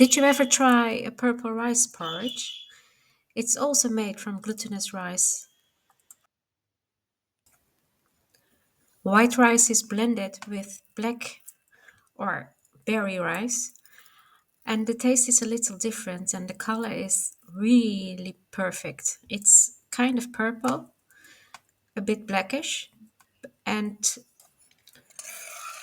Did you ever try a purple rice porridge? It's also made from glutinous rice. White rice is blended with black or berry rice, and the taste is a little different and the color is really perfect. It's kind of purple, a bit blackish, and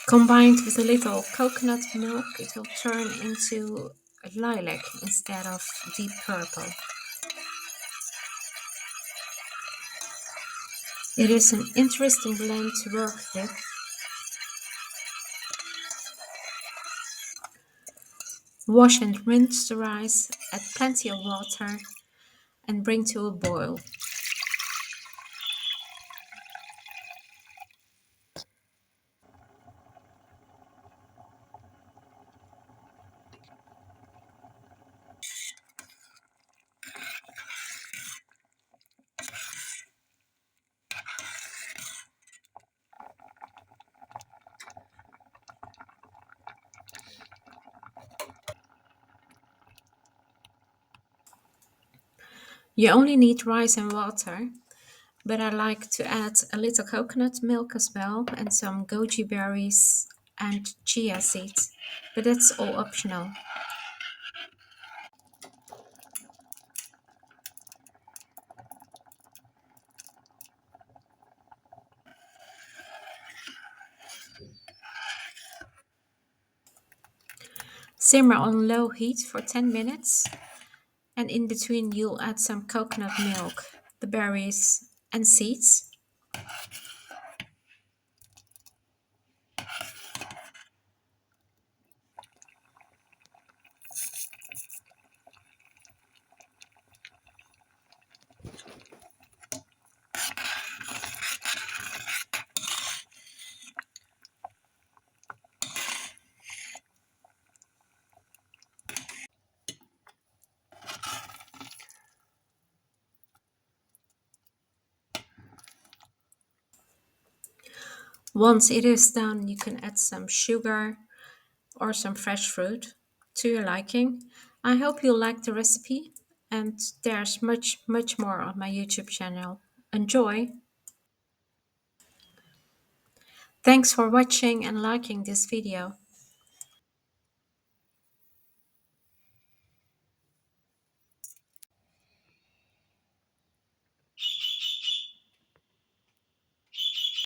combined with a little coconut milk, it will turn into a lilac instead of deep purple. It is an interesting blend to work with. Wash and rinse the rice, add plenty of water, and bring to a boil. You only need rice and water, but I like to add a little coconut milk as well and some goji berries and chia seeds, but that's all optional. Simmer on low heat for 10 minutes, and in between you'll add some coconut milk, the berries and seeds. Once it is done, you can add some sugar or some fresh fruit to your liking. I hope you like the recipe, and there's much more on my YouTube channel. Enjoy! Thanks for watching and liking this video.